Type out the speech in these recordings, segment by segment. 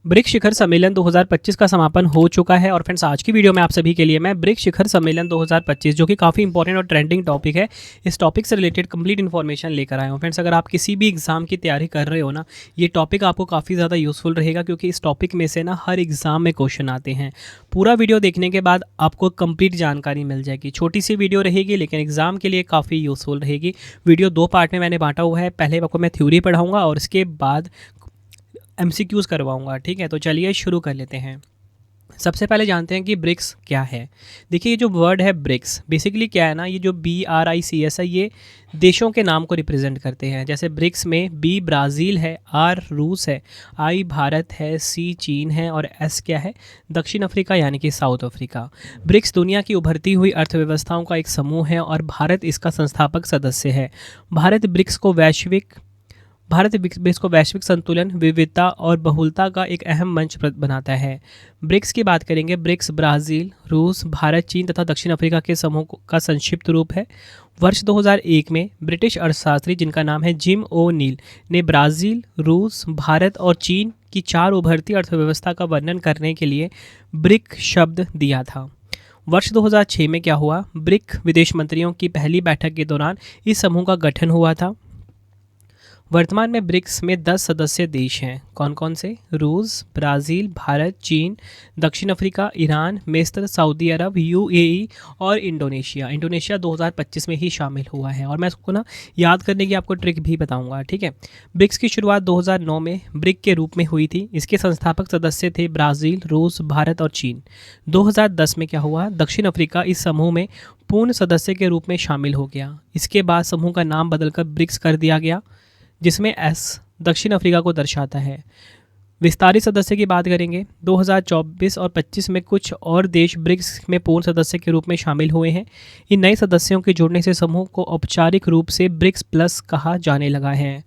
BRICS शिखर सम्मेलन 2025 का समापन हो चुका है और फ्रेंड्स आज की वीडियो में आप सभी के लिए मैं ब्रिक्स शिखर सम्मेलन 2025 जो कि काफ़ी इंपॉर्टेंट और ट्रेंडिंग टॉपिक है, इस टॉपिक से रिलेटेड कंप्लीट इन्फॉर्मेशन लेकर आया हूँ। फ्रेंड्स अगर आप किसी भी एग्जाम की तैयारी कर रहे हो ना, ये टॉपिक आपको काफ़ी ज़्यादा यूजफुल रहेगा क्योंकि इस टॉपिक में से ना हर एग्जाम में क्वेश्चन आते हैं। पूरा वीडियो देखने के बाद आपको कंप्लीट जानकारी मिल जाएगी। छोटी सी वीडियो रहेगी लेकिन एग्जाम के लिए काफ़ी यूजफुल रहेगी। वीडियो दो पार्ट में मैंने बांटा हुआ है, पहले आपको मैं थ्योरी पढ़ाऊँगा और उसके बाद एमसीक्यूज़ करवाऊंगा। ठीक है, तो चलिए शुरू कर लेते हैं। सबसे पहले जानते हैं कि ब्रिक्स क्या है। देखिए ये जो वर्ड है ब्रिक्स बेसिकली क्या है ना, ये जो BRICS है ये देशों के नाम को रिप्रेजेंट करते हैं। जैसे ब्रिक्स में B ब्राज़ील है, R रूस है, I भारत है, C चीन है और S क्या है, दक्षिण अफ्रीका यानी कि साउथ अफ्रीका। ब्रिक्स दुनिया की उभरती हुई अर्थव्यवस्थाओं का एक समूह है और भारत इसका संस्थापक सदस्य है। भारत ब्रिक्स को वैश्विक संतुलन, विविधता और बहुलता का एक अहम मंच बनाता है। ब्रिक्स की बात करेंगे, ब्रिक्स ब्राज़ील, रूस, भारत, चीन तथा दक्षिण अफ्रीका के समूह का संक्षिप्त रूप है। वर्ष 2001 में ब्रिटिश अर्थशास्त्री जिनका नाम है जिम ओ नील ने ब्राज़ील, रूस, भारत और चीन की चार उभरती अर्थव्यवस्था का वर्णन करने के लिए ब्रिक शब्द दिया था। वर्ष 2006 में क्या हुआ, ब्रिक विदेश मंत्रियों की पहली बैठक के दौरान इस समूह का गठन हुआ था। वर्तमान में ब्रिक्स में 10 सदस्य देश हैं। कौन कौन से? रूस, ब्राज़ील, भारत, चीन, दक्षिण अफ्रीका, ईरान, मिस्र, सऊदी अरब, UAE और इंडोनेशिया। इंडोनेशिया 2025 में ही शामिल हुआ है और मैं इसको ना याद करने की आपको ट्रिक भी बताऊंगा। ठीक है, ब्रिक्स की शुरुआत 2009 में ब्रिक के रूप में हुई थी। इसके संस्थापक सदस्य थे ब्राज़ील, रूस, भारत और चीन। 2010 में क्या हुआ, दक्षिण अफ्रीका इस समूह में पूर्ण सदस्य के रूप में शामिल हो गया। इसके बाद समूह का नाम बदलकर ब्रिक्स कर दिया गया, जिसमें S दक्षिण अफ्रीका को दर्शाता है। विस्तारित सदस्य की बात करेंगे, 2024 और 25 में कुछ और देश ब्रिक्स में पूर्ण सदस्य के रूप में शामिल हुए हैं। इन नए सदस्यों के जुड़ने से समूह को औपचारिक रूप से ब्रिक्स प्लस कहा जाने लगा है।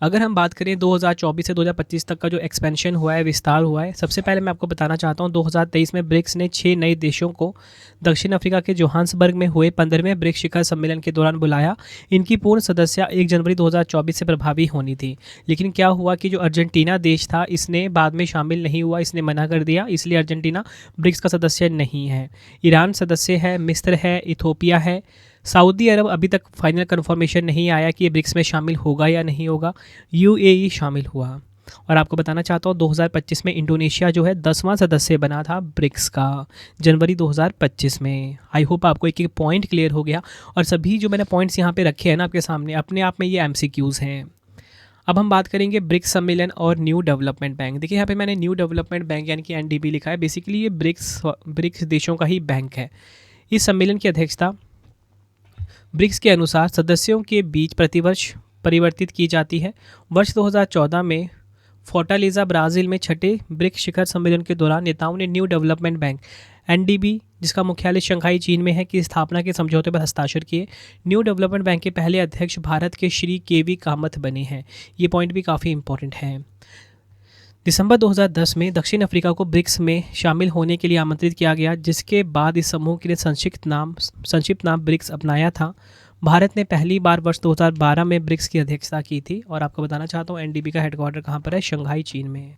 अगर हम बात करें 2024 से 2025 तक का जो एक्सपेंशन हुआ है, विस्तार हुआ है, सबसे पहले मैं आपको बताना चाहता हूं 2023 में ब्रिक्स ने 6 नए देशों को दक्षिण अफ्रीका के जोहान्सबर्ग में हुए 15वें ब्रिक्स शिखर सम्मेलन के दौरान बुलाया। इनकी पूर्ण सदस्यता 1 जनवरी 2024 से प्रभावी होनी थी, लेकिन क्या हुआ कि जो अर्जेंटीना देश था इसने बाद में शामिल नहीं हुआ, इसने मना कर दिया, इसलिए अर्जेंटीना ब्रिक्स का सदस्य नहीं है। ईरान सदस्य है, मिस्र है, इथोपिया है, सऊदी अरब अभी तक फाइनल कन्फर्मेशन नहीं आया कि ये ब्रिक्स में शामिल होगा या नहीं होगा। UAE शामिल हुआ। और आपको बताना चाहता हूँ 2025 में इंडोनेशिया जो है 10वां सदस्य बना था ब्रिक्स का, जनवरी 2025 में। आई होप आपको एक एक पॉइंट क्लियर हो गया और सभी जो मैंने पॉइंट्स यहाँ पे रखे हैं ना आपके सामने, अपने आप में ये MCQs हैं। अब हम बात करेंगे ब्रिक्स सम्मेलन और न्यू डेवलपमेंट बैंक। देखिए यहाँ पे मैंने न्यू डेवलपमेंट बैंक यानी कि NDB लिखा है। बेसिकली ये ब्रिक्स देशों का ही बैंक है। इस सम्मेलन की अध्यक्षता ब्रिक्स के अनुसार सदस्यों के बीच प्रतिवर्ष परिवर्तित की जाती है। वर्ष 2014 में फोर्टालेजा ब्राज़ील में छठे ब्रिक्स शिखर सम्मेलन के दौरान नेताओं ने न्यू डेवलपमेंट बैंक NDB, जिसका मुख्यालय शंघाई चीन में है, की स्थापना के समझौते पर हस्ताक्षर किए। न्यू डेवलपमेंट बैंक के पहले अध्यक्ष भारत के श्री KV कामत बने हैं। ये पॉइंट भी काफ़ी इंपॉर्टेंट है। दिसंबर 2010 में दक्षिण अफ्रीका को ब्रिक्स में शामिल होने के लिए आमंत्रित किया गया, जिसके बाद इस समूह के लिए संक्षिप्त नाम ब्रिक्स अपनाया था। भारत ने पहली बार वर्ष 2012 में ब्रिक्स की अध्यक्षता की थी और आपको बताना चाहता हूँ NDB का हेडक्वार्टर कहाँ पर है, शंघाई चीन में।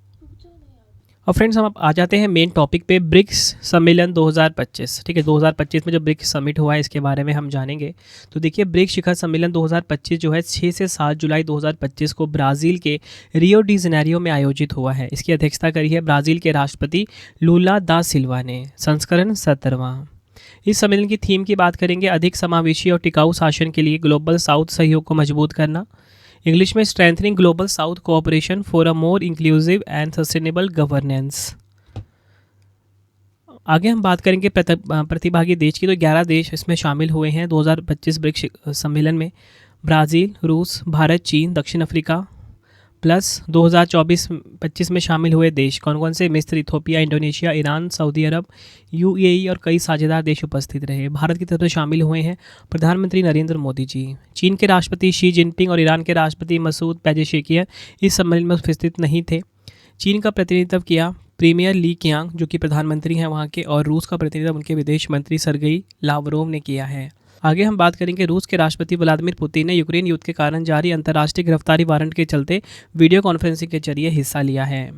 और फ्रेंड्स हम आ जाते हैं मेन टॉपिक पे, ब्रिक्स सम्मेलन 2025। ठीक है, 2025 में जो ब्रिक्स समिट हुआ है इसके बारे में हम जानेंगे। तो देखिए ब्रिक्स शिखर सम्मेलन 2025 जो है 6 से 7 जुलाई 2025 को ब्राज़ील के रियो डी जेनेरियो में आयोजित हुआ है। इसकी अध्यक्षता करी है ब्राज़ील के राष्ट्रपति लूला दा सिल्वा ने। संस्करण 17वां। इस सम्मेलन की थीम की बात करेंगे, अधिक समावेशी और टिकाऊ शासन के लिए ग्लोबल साउथ सहयोग को मजबूत करना। इंग्लिश में strengthening global south cooperation for a more inclusive and sustainable governance. आगे हम बात करेंगे प्रतिभागी देश की। तो 11 देश इसमें शामिल हुए हैं 2025 ब्रिक्स सम्मेलन में। ब्राज़ील, रूस, भारत, चीन, दक्षिण अफ्रीका प्लस 2024-25 में शामिल हुए देश कौन कौन से? मिस्र, इथोपिया, इंडोनेशिया, ईरान, सऊदी अरब, UAE और कई साझेदार देश उपस्थित रहे। भारत की तरफ से शामिल हुए हैं प्रधानमंत्री नरेंद्र मोदी जी, चीन के राष्ट्रपति शी जिनपिंग और ईरान के राष्ट्रपति मसूद पेजेशकियान इस सम्मेलन में उपस्थित नहीं थे। चीन का प्रतिनिधित्व किया प्रीमियर ली क़ियांग जो कि प्रधानमंत्री हैं वहाँ के, और रूस का प्रतिनिधित्व उनके विदेश मंत्री सरगेई लावरोव ने किया है। आगे हम बात करेंगे रूस के राष्ट्रपति व्लादिमीर पुतिन ने यूक्रेन युद्ध के कारण जारी अंतर्राष्ट्रीय गिरफ्तारी वारंट के चलते वीडियो कॉन्फ्रेंसिंग के जरिए हिस्सा लिया है।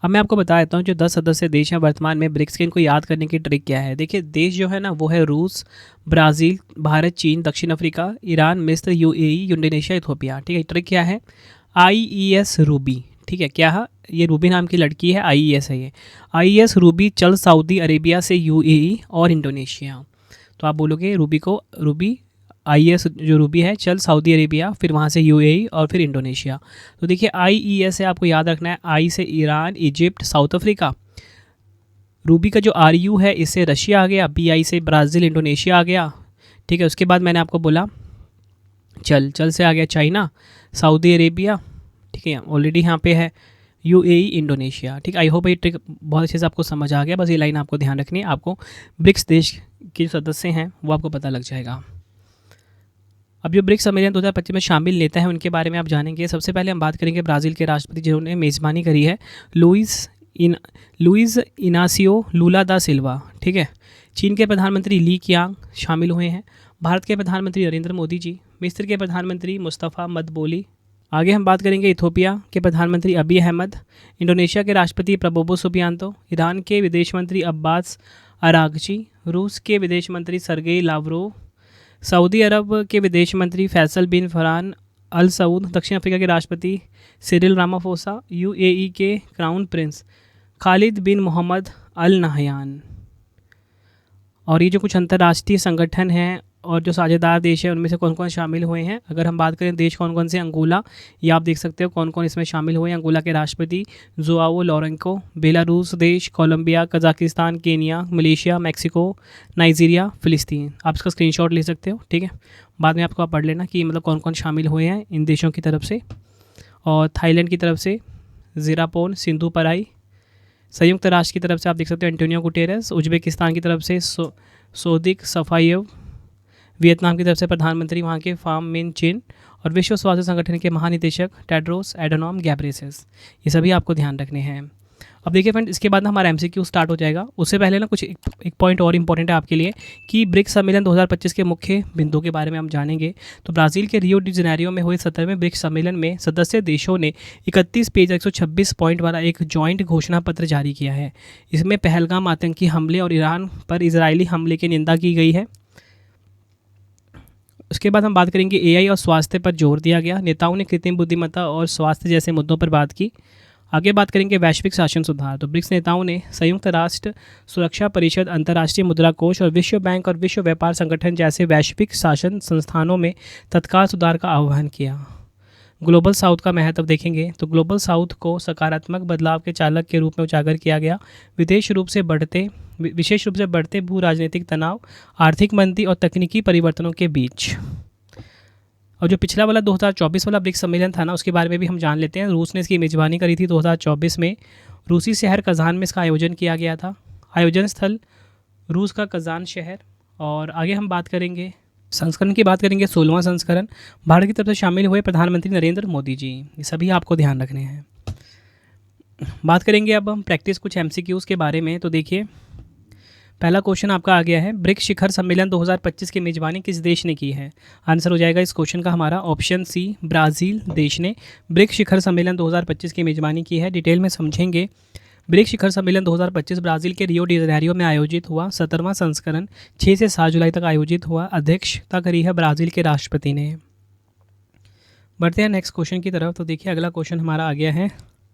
अब मैं आपको बता देता हूँ जो 10 सदस्य देश हैं वर्तमान में ब्रिक्स के, इनको याद करने की ट्रिक क्या है। देखिए देश जो है ना वो है रूस, ब्राज़ील, भारत, चीन, दक्षिण अफ्रीका, ईरान, मिस्र, यूएई, इंडोनेशिया, इथोपिया। ठीक है, ट्रिक क्या है, IES रूबी। ठीक है, क्या है ये, रूबी नाम की लड़की है, IES है ये। IES रूबी चल सऊदी अरेबिया से UAE और इंडोनेशिया। तो आप बोलोगे रूबी को, रूबी IES जो रूबी है चल सऊदी अरेबिया, फिर वहाँ से UAE और फिर इंडोनेशिया। तो देखिए IES है, आपको याद रखना है, I से Iran, Egypt, south Africa. Ruby का जो RU है इससे रशिया आ गया, BI से ब्राज़ील, इंडोनेशिया आ गया। ठीक है, उसके बाद मैंने आपको बोला चल से आ गया चाइना, सऊदी अरेबिया। ठीक है, ऑलरेडी यहाँ पे है UAE, इंडोनेशिया। ठीक, आई होप ये ट्रिक बहुत अच्छे से आपको समझ आ गया। बस ये लाइन आपको ध्यान रखनी है, आपको ब्रिक्स देश के सदस्य हैं वो आपको पता लग जाएगा। अब जो ब्रिक्स सम्मेलन 2025 में शामिल नेता हैं उनके बारे में आप जानेंगे। सबसे पहले हम बात करेंगे ब्राज़ील के राष्ट्रपति जिन्होंने मेज़बानी करी है, लुइस इनासियो लूला दा सिल्वा। ठीक है, चीन के प्रधानमंत्री ली कियांग शामिल हुए हैं, भारत के प्रधानमंत्री नरेंद्र मोदी जी, मिस्र के प्रधानमंत्री मुस्तफ़ा मदबोली। आगे हम बात करेंगे इथोपिया के प्रधानमंत्री अबी अहमद, इंडोनेशिया के राष्ट्रपति प्रबोवो सुबियांतो, ईरान के विदेश मंत्री अब्बास अरागची, रूस के विदेश मंत्री सरगेई लावरोव, सऊदी अरब के विदेश मंत्री फैसल बिन फरहान अल सऊद, दक्षिण अफ्रीका के राष्ट्रपति सिरिल रामाफोसा, UAE के क्राउन प्रिंस खालिद बिन मोहम्मद अल नहयान। और ये जो कुछ अंतर्राष्ट्रीय संगठन हैं और जो साझेदार देश हैं उनमें से कौन कौन शामिल हुए हैं। अगर हम बात करें देश कौन कौन से, अंगोला, ये आप देख सकते हो कौन कौन इसमें शामिल हुए हैं। अंगोला के राष्ट्रपति जोआओ लोरेंको, बेलारूस देश, Colombia, Kazakhstan, Kenya, Malaysia, Mexico, Nigeria, फ़िलिस्तीन। आप इसका स्क्रीनशॉट ले सकते हो। ठीक है, बाद में आपको आप पढ़ लेना कि मतलब कौन कौन शामिल हुए हैं इन देशों की तरफ से। और थाईलैंड की तरफ से ज़िरापोन सिंधु पराई, संयुक्त राष्ट्र की तरफ से आप देख सकते हो एंटोनियो गुटेरेस, उज्बेकिस्तान की तरफ से सोदिक सफ़ायेव, वियतनाम की तरफ से प्रधानमंत्री वहाँ के फाम मिन चिन, और विश्व स्वास्थ्य संगठन के महानिदेशक टेड्रोस एडनॉम गैब्रेयेसस। ये सभी आपको ध्यान रखने हैं। अब देखिए फ्रेंड, इसके बाद ना हमारा MCQ स्टार्ट हो जाएगा। उससे पहले ना कुछ एक पॉइंट और इम्पोर्टेंट है आपके लिए कि ब्रिक्स सम्मेलन 2025 के मुख्य बिंदुओं के बारे में हम जानेंगे। तो ब्राज़ील के रियो डी जेनेरियो में हुए 17वें ब्रिक्स सम्मेलन में सदस्य देशों ने 31 पेज 126 पॉइंट वाला एक जॉइंट घोषणा पत्र जारी किया है। इसमें पहलगाम आतंकी हमले और ईरान पर इजरायली हमले की निंदा की गई है। उसके बाद हम बात करेंगे AI और स्वास्थ्य पर जोर दिया गया। नेताओं ने कृत्रिम बुद्धिमत्ता और स्वास्थ्य जैसे मुद्दों पर बात की। आगे बात करेंगे वैश्विक शासन सुधार। तो ब्रिक्स नेताओं ने संयुक्त राष्ट्र सुरक्षा परिषद, अंतर्राष्ट्रीय मुद्रा कोष और विश्व बैंक और विश्व व्यापार संगठन जैसे वैश्विक शासन संस्थानों में तत्काल सुधार का आह्वान किया। ग्लोबल साउथ का महत्व देखेंगे तो ग्लोबल साउथ को सकारात्मक बदलाव के चालक के रूप में उजागर किया गया। विशेष रूप से बढ़ते भू राजनीतिक तनाव, आर्थिक मंदी और तकनीकी परिवर्तनों के बीच। और जो पिछला वाला 2024 वाला ब्रिक्स सम्मेलन था ना, उसके बारे में भी हम जान लेते हैं। रूस ने इसकी मेज़बानी करी थी 2024 में। रूसी शहर कज़ान में इसका आयोजन किया गया था। आयोजन स्थल रूस का कज़ान शहर। और आगे हम बात करेंगे संस्करण की बात करेंगे 16वां संस्करण। भारत की तरफ से शामिल हुए प्रधानमंत्री नरेंद्र मोदी जी। ये सभी आपको ध्यान रखने हैं। बात करेंगे अब हम प्रैक्टिस कुछ MCQs के बारे में। तो देखिए पहला क्वेश्चन आपका आ गया है, ब्रिक्स शिखर सम्मेलन 2025 की मेज़बानी किस देश ने की है। आंसर हो जाएगा इस क्वेश्चन का हमारा ऑप्शन C, ब्राज़ील देश ने ब्रिक्स शिखर सम्मेलन 2025 की मेज़बानी की है। डिटेल में समझेंगे। ब्रिक्स शिखर सम्मेलन 2025 ब्राज़ील के रियो डी जेनेरियो में आयोजित हुआ। 17वां संस्करण 6 से 7 जुलाई तक आयोजित हुआ। अध्यक्षता करी है ब्राज़ील के राष्ट्रपति ने। बढ़ते हैं नेक्स्ट क्वेश्चन की तरफ। तो देखिए अगला क्वेश्चन हमारा आ गया है।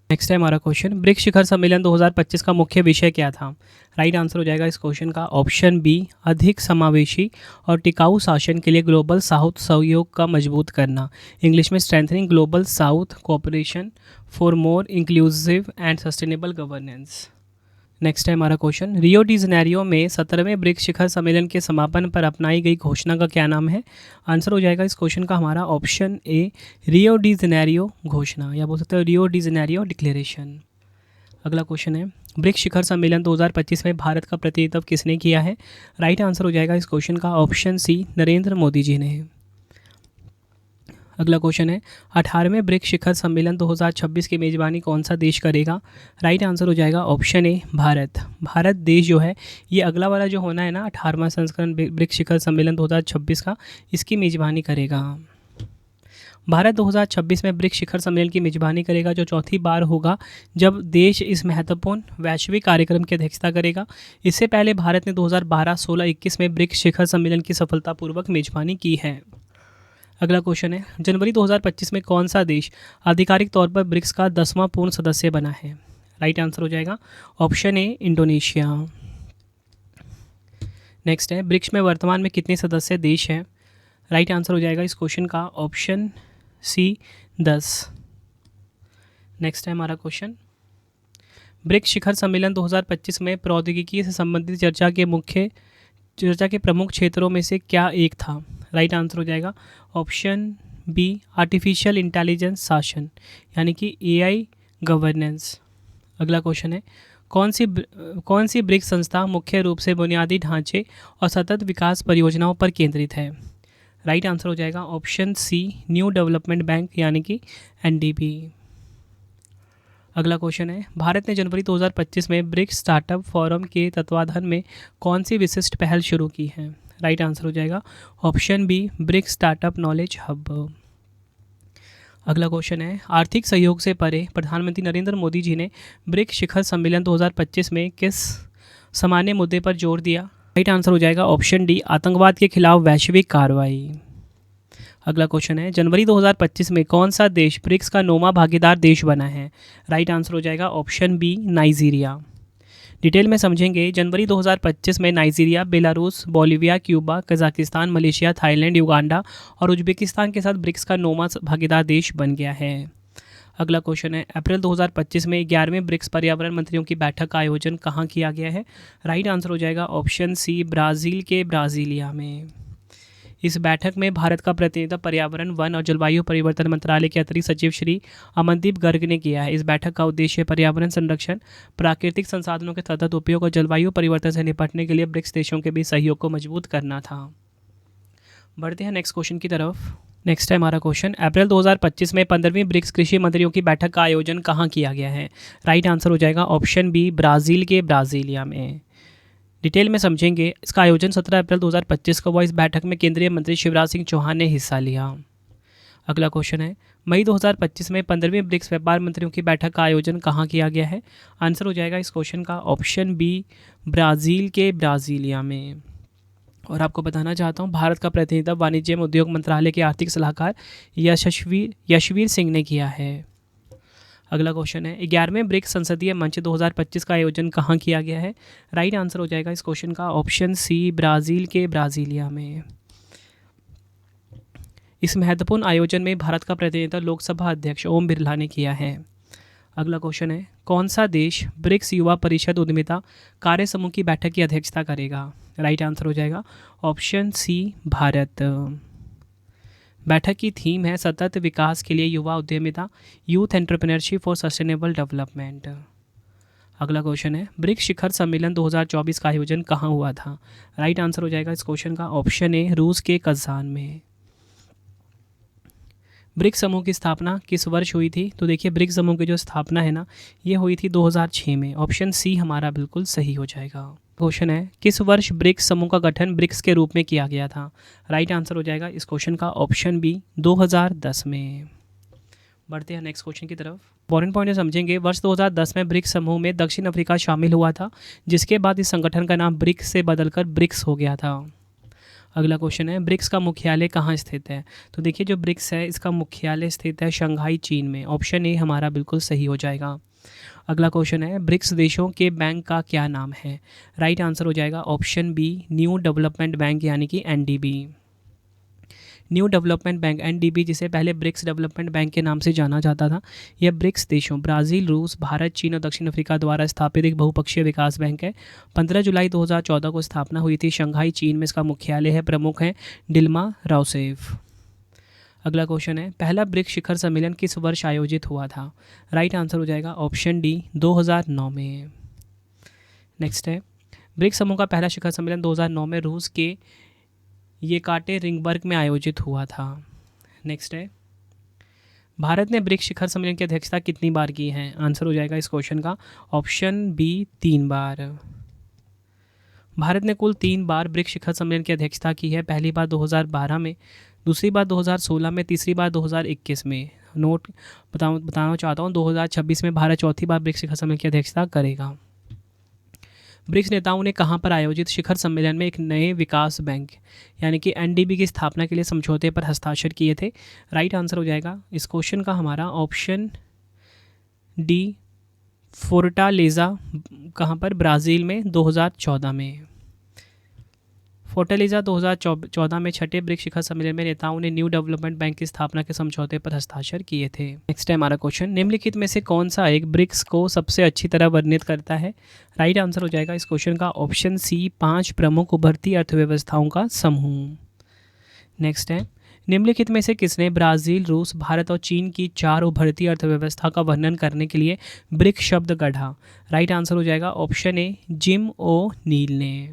नेक्स्ट है हमारा क्वेश्चन, ब्रिक्स शिखर सम्मेलन 2025 का मुख्य विषय क्या था। राइट आंसर हो जाएगा इस क्वेश्चन का ऑप्शन B, अधिक समावेशी और टिकाऊ शासन के लिए ग्लोबल साउथ सहयोग का मजबूत करना। इंग्लिश में strengthening global south cooperation for more inclusive and sustainable governance. Next है हमारा क्वेश्चन, रियो डी जेनेरियो में 17वें ब्रिक्स शिखर सम्मेलन के समापन पर अपनाई गई घोषणा का क्या नाम है। आंसर हो जाएगा इस क्वेश्चन का हमारा option A, Rio de Janeiro घोषणा, या बोल सकते हो रियो डी जेनेरियो डिक्लेरेशन। अगला क्वेश्चन है, ब्रिक्स शिखर सम्मेलन 2025 में भारत का प्रतिनिधित्व किसने किया है। राइट आंसर हो जाएगा इस क्वेश्चन का ऑप्शन C, नरेंद्र मोदी जी ने। अगला क्वेश्चन है 18वें ब्रिक्स शिखर सम्मेलन 2026 की मेज़बानी कौन सा देश करेगा? राइट आंसर हो जाएगा ऑप्शन ए भारत। भारत देश जो है ये अगला वाला जो होना है ना 18वां संस्करण ब्रिक्स शिखर सम्मेलन 2026 का, इसकी मेज़बानी करेगा। भारत 2026 में ब्रिक्स शिखर सम्मेलन की मेजबानी करेगा, जो चौथी बार होगा जब देश इस महत्वपूर्ण वैश्विक कार्यक्रम की अध्यक्षता करेगा। इससे पहले भारत ने 2012, 16, 21 में ब्रिक्स शिखर सम्मेलन की सफलतापूर्वक मेजबानी की है। अगला क्वेश्चन है जनवरी 2025 में कौन सा देश आधिकारिक तौर पर ब्रिक्स का 10वां पूर्ण सदस्य बना है? राइट आंसर हो जाएगा ऑप्शन ए इंडोनेशिया। नेक्स्ट है ब्रिक्स में वर्तमान में कितने सदस्य देश हैं? राइट आंसर हो जाएगा इस क्वेश्चन का ऑप्शन सी 10। नेक्स्ट है हमारा क्वेश्चन ब्रिक्स शिखर सम्मेलन 2025 में प्रौद्योगिकी से संबंधित चर्चा के प्रमुख क्षेत्रों में से क्या एक था? राइट आंसर हो जाएगा ऑप्शन बी आर्टिफिशियल इंटेलिजेंस शासन, यानी कि एआई गवर्नेंस। अगला क्वेश्चन है कौन सी ब्रिक्स संस्था मुख्य रूप से बुनियादी ढांचे और सतत विकास परियोजनाओं पर केंद्रित है? राइट आंसर हो जाएगा option C new development bank, यानी कि एनडीबी। अगला क्वेश्चन है भारत ने जनवरी 2025 में ब्रिक्स स्टार्टअप फोरम के तत्वाधान में कौन सी विशिष्ट पहल शुरू की है? राइट आंसर हो जाएगा option B BRICS startup knowledge hub. अगला क्वेश्चन है आर्थिक सहयोग से परे प्रधानमंत्री नरेंद्र मोदी जी ने ब्रिक्स शिखर सम्मेलन 2025 में किस सामान्य मुद्दे पर जोर दिया? राइट आंसर हो जाएगा ऑप्शन डी आतंकवाद के खिलाफ वैश्विक कार्रवाई। अगला क्वेश्चन है जनवरी 2025 में कौन सा देश ब्रिक्स का 9वां भागीदार देश बना है? राइट आंसर हो जाएगा ऑप्शन बी नाइजीरिया। डिटेल में समझेंगे जनवरी 2025 में Nigeria, Belarus, Bolivia, Cuba, Kazakhstan, Malaysia, Thailand, Uganda और उज्बेकिस्तान के साथ ब्रिक्स का 9वां भागीदार देश बन गया है। अगला क्वेश्चन है अप्रैल 2025 में 11वें ब्रिक्स पर्यावरण मंत्रियों की बैठक का आयोजन कहाँ किया गया है? राइट आंसर हो जाएगा ऑप्शन सी ब्राज़ील के ब्राज़ीलिया में। इस बैठक में भारत का प्रतिनिधित्व पर्यावरण, वन और जलवायु परिवर्तन मंत्रालय के अतिरिक्त सचिव श्री अमनदीप गर्ग ने किया है। इस बैठक का उद्देश्य पर्यावरण संरक्षण, प्राकृतिक संसाधनों के सतत उपयोग और जलवायु परिवर्तन से निपटने के लिए ब्रिक्स देशों के बीच सहयोग को मजबूत करना था। बढ़ते हैं नेक्स्ट क्वेश्चन की तरफ। नेक्स्ट है हमारा क्वेश्चन अप्रैल 2025 में 15वीं ब्रिक्स कृषि मंत्रियों की बैठक का आयोजन कहाँ किया गया है? राइट आंसर हो जाएगा ऑप्शन बी ब्राज़ील के ब्राज़ीलिया में। डिटेल में समझेंगे इसका आयोजन 17 अप्रैल 2025 को हुआ। इस बैठक में केंद्रीय मंत्री शिवराज सिंह चौहान ने हिस्सा लिया। अगला क्वेश्चन है मई 2025 में 15वीं ब्रिक्स व्यापार मंत्रियों की बैठक का आयोजन कहाँ किया गया है? आंसर हो जाएगा इस क्वेश्चन का ऑप्शन बी ब्राज़ील के ब्राज़ीलिया में। और आपको बताना चाहता हूँ भारत का प्रतिनिधित्व वाणिज्य एवं उद्योग मंत्रालय के आर्थिक सलाहकार यशवीर सिंह ने किया है। अगला क्वेश्चन है 11वें ब्रिक्स संसदीय मंच 2025 का आयोजन कहाँ किया गया है? राइट आंसर हो जाएगा इस क्वेश्चन का ऑप्शन सी ब्राज़ील के ब्राज़ीलिया में। इस महत्वपूर्ण आयोजन में भारत का प्रतिनिधित्व लोकसभा अध्यक्ष ओम बिरला ने किया है। अगला क्वेश्चन है कौन सा देश ब्रिक्स युवा परिषद उद्यमिता कार्य समूह की बैठक की अध्यक्षता करेगा? राइट आंसर हो जाएगा ऑप्शन सी भारत। बैठक की थीम है सतत विकास के लिए युवा उद्यमिता, youth entrepreneurship for sustainable development. अगला क्वेश्चन है ब्रिक्स शिखर सम्मेलन 2024 का आयोजन कहाँ हुआ था? राइट आंसर हो जाएगा इस क्वेश्चन का ऑप्शन ए रूस के कज़ान में। ब्रिक्स समूह की स्थापना किस वर्ष हुई थी? तो देखिए ब्रिक्स समूह की जो स्थापना है ना ये हुई थी 2006 में। ऑप्शन सी हमारा बिल्कुल सही हो जाएगा। क्वेश्चन है किस वर्ष ब्रिक्स समूह का गठन ब्रिक्स के रूप में किया गया था? राइट आंसर हो जाएगा इस क्वेश्चन का ऑप्शन बी 2010 में। बढ़ते हैं नेक्स्ट क्वेश्चन की तरफ। इंपॉर्टेंट पॉइंट समझेंगे वर्ष 2010 में ब्रिक्स समूह में दक्षिण अफ्रीका शामिल हुआ था, जिसके बाद इस संगठन का नाम ब्रिक्स से बदलकर ब्रिक्स हो गया था। अगला क्वेश्चन है ब्रिक्स का मुख्यालय कहाँ स्थित है? तो देखिए जो ब्रिक्स है इसका मुख्यालय स्थित है शंघाई चीन में। ऑप्शन ए हमारा बिल्कुल सही हो जाएगा। अगला क्वेश्चन है ब्रिक्स देशों के बैंक का क्या नाम है? राइट आंसर हो जाएगा option B new development bank, यानी कि NDB. New development bank NDB, जिसे पहले ब्रिक्स डेवलपमेंट बैंक के नाम से जाना जाता था, यह ब्रिक्स देशों ब्राज़ील, रूस, भारत, चीन और दक्षिण अफ्रीका द्वारा स्थापित एक बहुपक्षीय विकास बैंक है। 15 जुलाई 2014 को स्थापना हुई थी शंघाई चीन में। इसका मुख्यालय है, प्रमुख है डिल्मा राउसेफ। अगला क्वेश्चन है पहला ब्रिक्स शिखर सम्मेलन किस वर्ष आयोजित हुआ था? राइट आंसर हो जाएगा ऑप्शन डी 2009 में। नेक्स्ट है ब्रिक्स समूह का पहला शिखर सम्मेलन 2009 में रूस के येकाटेरिनबर्ग में आयोजित हुआ था। नेक्स्ट है भारत ने ब्रिक्स शिखर सम्मेलन की अध्यक्षता कितनी बार की है? आंसर हो जाएगा इस क्वेश्चन का ऑप्शन बी 3 बार। भारत ने कुल 3 बार ब्रिक्स शिखर सम्मेलन की अध्यक्षता की है। पहली बार 2012 में, दूसरी बार 2016 में, तीसरी बार 2021 में। नोट बताना चाहता हूँ 2026 में भारत चौथी बार ब्रिक्स शिखर सम्मेलन की अध्यक्षता करेगा। ब्रिक्स नेताओं ने कहाँ पर आयोजित शिखर सम्मेलन में एक नए विकास बैंक यानी कि एनडीबी की स्थापना के लिए समझौते पर हस्ताक्षर किए थे? राइट आंसर हो जाएगा इस क्वेश्चन का हमारा ऑप्शन डी फोर्टालेजा। कहाँ पर? ब्राज़ील में 2014 में। फोर्टालेजा 2014 में छठे ब्रिक्स शिखर सम्मेलन में नेताओं ने न्यू डेवलपमेंट बैंक की स्थापना के समझौते पर हस्ताक्षर किए थे। नेक्स्ट है हमारा क्वेश्चन, निम्नलिखित में से कौन सा एक ब्रिक्स को सबसे अच्छी तरह वर्णित करता है? राइट आंसर हो जाएगा इस क्वेश्चन का ऑप्शन सी 5 प्रमुख उभरती अर्थव्यवस्थाओं का समूह। नेक्स्ट है, निम्नलिखित में से किसने ब्राज़ील, रूस, भारत और चीन की 4 उभरती अर्थव्यवस्था का वर्णन करने के लिए ब्रिक्स शब्द गढ़ा? राइट आंसर हो जाएगा ऑप्शन ए जिम ओ नील ने।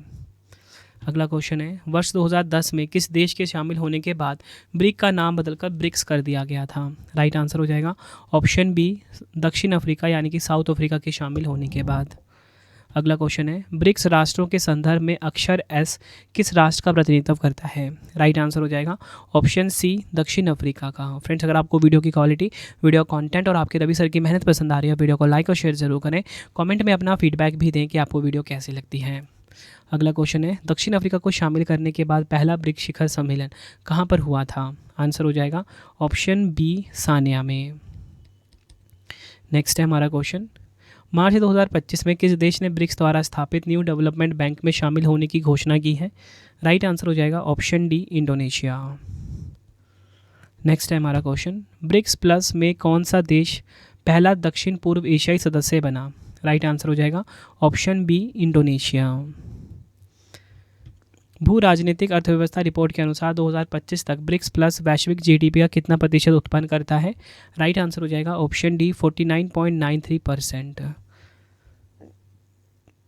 अगला क्वेश्चन है, वर्ष 2010 में किस देश के शामिल होने के बाद ब्रिक का नाम बदलकर ब्रिक्स कर दिया गया था? राइट आंसर हो जाएगा ऑप्शन बी दक्षिण अफ्रीका यानी कि साउथ अफ्रीका के शामिल होने के बाद। अगला क्वेश्चन है, ब्रिक्स राष्ट्रों के संदर्भ में अक्षर एस किस राष्ट्र का प्रतिनिधित्व करता है? राइट आंसर हो जाएगा ऑप्शन सी दक्षिण अफ्रीका का। फ्रेंड्स, अगर आपको वीडियो की क्वालिटी, वीडियो कंटेंट और आपके रवि सर की मेहनत पसंद आ रही है, वीडियो को लाइक और शेयर जरूर करें। कमेंट में अपना फीडबैक भी दें कि आपको वीडियो कैसी लगती है। अगला क्वेश्चन है, दक्षिण अफ्रीका को शामिल करने के बाद पहला ब्रिक्स शिखर सम्मेलन कहाँ पर हुआ था? आंसर हो जाएगा ऑप्शन बी सानिया में। नेक्स्ट है हमारा क्वेश्चन, मार्च 2025 में किस देश ने ब्रिक्स द्वारा स्थापित न्यू डेवलपमेंट बैंक में शामिल होने की घोषणा की है? राइट आंसर हो जाएगा ऑप्शन डी इंडोनेशिया। नेक्स्ट है हमारा क्वेश्चन, ब्रिक्स प्लस में कौन सा देश पहला दक्षिण पूर्व एशियाई सदस्य बना? राइट आंसर हो जाएगा ऑप्शन बी इंडोनेशिया। भू राजनीतिक अर्थव्यवस्था रिपोर्ट के अनुसार 2025 तक ब्रिक्स प्लस वैश्विक जीडीपी का कितना प्रतिशत उत्पन्न करता है? राइट आंसर हो जाएगा ऑप्शन डी 49.93%।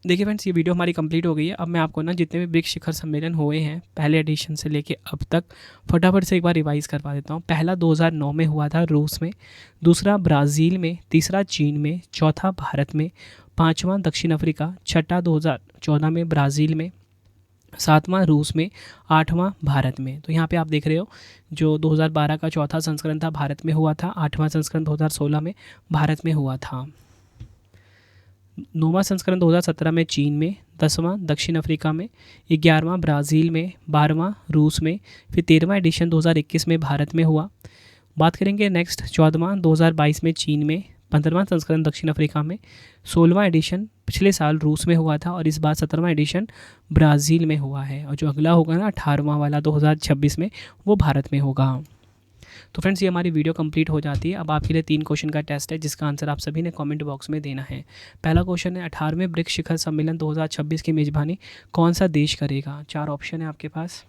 देखिए फ्रेंड्स, ये वीडियो हमारी कंप्लीट हो गई है। अब मैं आपको ना जितने भी ब्रिक्स शिखर सम्मेलन हुए हैं पहले एडिशन से लेके अब तक फटाफट से एक बार रिवाइज करवा देता हूँ। पहला 2009 में हुआ था रूस में, दूसरा ब्राज़ील में, तीसरा चीन में, चौथा भारत में, पाँचवां दक्षिण अफ्रीका, छठा 2014 में ब्राज़ील में, सातवां रूस में, आठवां भारत में। तो यहाँ पे आप देख रहे हो जो 2012 का चौथा संस्करण था भारत में हुआ था, आठवां संस्करण 2016 में भारत में हुआ था, नौवां संस्करण 2017 में चीन में, 10वां दक्षिण अफ्रीका में, 11वां ब्राज़ील में, 12वां रूस में, फिर 13वां एडिशन 2021 में भारत में हुआ। बात करेंगे नेक्स्ट 14वां 2022 में चीन में, 15वां संस्करण दक्षिण अफ्रीका में, 16वां एडिशन पिछले साल रूस में हुआ था और इस बार 17वां एडिशन ब्राज़ील में हुआ है। और जो अगला होगा ना 18वां वाला 2026 में, वो भारत में होगा। तो फ्रेंड्स, ये हमारी वीडियो कंप्लीट हो जाती है। अब आपके लिए 3 क्वेश्चन का टेस्ट है जिसका आंसर आप सभी ने कमेंट बॉक्स में देना है। पहला क्वेश्चन है, 18वें ब्रिक्स शिखर सम्मेलन 2026 की मेज़बानी कौन सा देश करेगा? 4 ऑप्शन है आपके पास।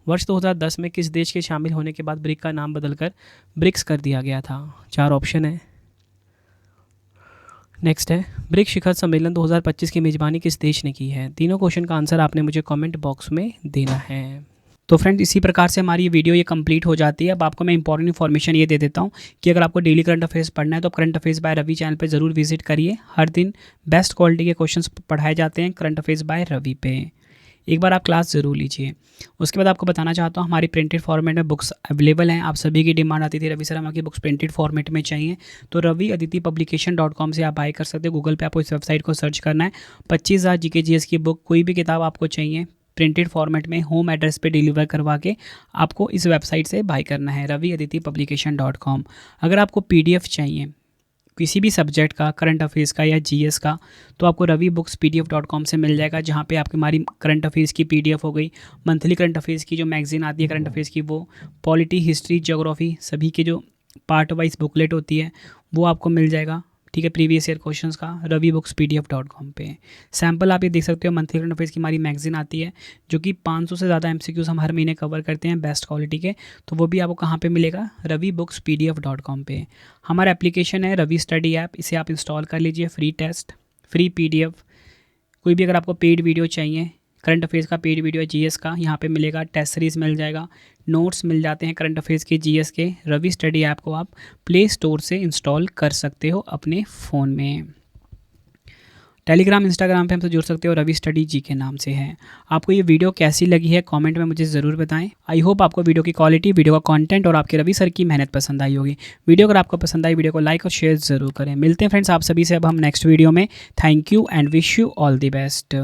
वर्ष 2010 में किस देश के शामिल होने के बाद ब्रिक का नाम बदलकर ब्रिक्स कर दिया गया था? 4 ऑप्शन है। नेक्स्ट है, ब्रिक्स शिखर सम्मेलन 2025 की मेज़बानी किस देश ने की है? तीनों क्वेश्चन का आंसर आपने मुझे कमेंट बॉक्स में देना है। तो फ्रेंड्स, इसी प्रकार से हमारी ये वीडियो ये कंप्लीट हो जाती है। अब आपको मैं इंपॉर्टेंट इन्फॉर्मेशन ये दे देता हूँ कि अगर आपको डेली करंट अफेयर्स पढ़ना है तो current affairs by Ravi channel पे ज़रूर विजिट करिए। हर दिन बेस्ट क्वालिटी के क्वेश्चंस पढ़ाए जाते हैं करंट अफेयर्स बाय रवि पे। एक बार आप क्लास ज़रूर लीजिए। उसके बाद आपको बताना चाहता हूँ हमारी प्रिंटेड फॉर्मेट में बुक्स अवेलेबल हैं। आप सभी की डिमांड आती थी रवि सर हमारी बुक्स प्रिंटेड फॉर्मेट में चाहिए, तो रवि अदिति publication.com से आप बाय कर सकते हो। गूगल पे आपको इस वेबसाइट को सर्च करना है। 25,000 जीके जीएस की बुक, कोई भी किताब आपको चाहिए प्रिंटेड फॉर्मेट में होम एड्रेस पे डिलीवर करवा के आपको इस वेबसाइट से बाय करना है, रवि अदिति publication.com। अगर आपको PDF चाहिए किसी भी सब्जेक्ट का, करंट अफेयर्स का या जीएस का, तो आपको रवि बुक्स pdf.com से मिल जाएगा, जहाँ पे आपकी हमारी करंट अफेयर्स की PDF हो गई, मंथली करंट अफेयर्स की जो मैगजीन आती है करंट अफेयर्स की, वो पॉलिटी, हिस्ट्री, ज्योग्राफी सभी के जो पार्ट वाइज बुकलेट होती है वो आपको मिल जाएगा। ठीक है, प्रीवियस ईयर क्वेश्चंस का रवि बुक्स pdf.com पे सैम्पल आप ये देख सकते हो। मंथली करंट अफेयर्स की हमारी मैगजीन आती है जो कि 500 से ज़्यादा MCQs हम हर महीने कवर करते हैं बेस्ट क्वालिटी के, तो वो भी आपको कहाँ पे मिलेगा? रवि बुक्स pdf.com पे। हमारा एप्लीकेशन है रवि स्टडी ऐप, इसे आप इंस्टॉल कर लीजिए। फ्री टेस्ट, फ्री PDF, कोई भी अगर आपको पेड वीडियो चाहिए करंट अफेयर्स का पेड वीडियो है जीएस का, यहाँ पे मिलेगा। टेस्ट सीरीज मिल जाएगा, नोट्स मिल जाते हैं करंट अफेयर्स के जीएस के। रवि स्टडी ऐप को आप प्ले स्टोर से इंस्टॉल कर सकते हो अपने फ़ोन में। टेलीग्राम इंस्टाग्राम पे हमसे जुड़ सकते हो, रवि स्टडी जी के नाम से है। आपको ये वीडियो कैसी लगी है कमेंट में मुझे ज़रूर बताएं। आई होप आपको वीडियो की क्वालिटी, वीडियो का कंटेंट और आपके रवि सर की मेहनत पसंद आई होगी। वीडियो अगर आपको पसंद आई, वीडियो को लाइक और शेयर ज़रूर करें। मिलते हैं फ्रेंड्स आप सभी से अब हम नेक्स्ट वीडियो में। Thank you and wish you all the best.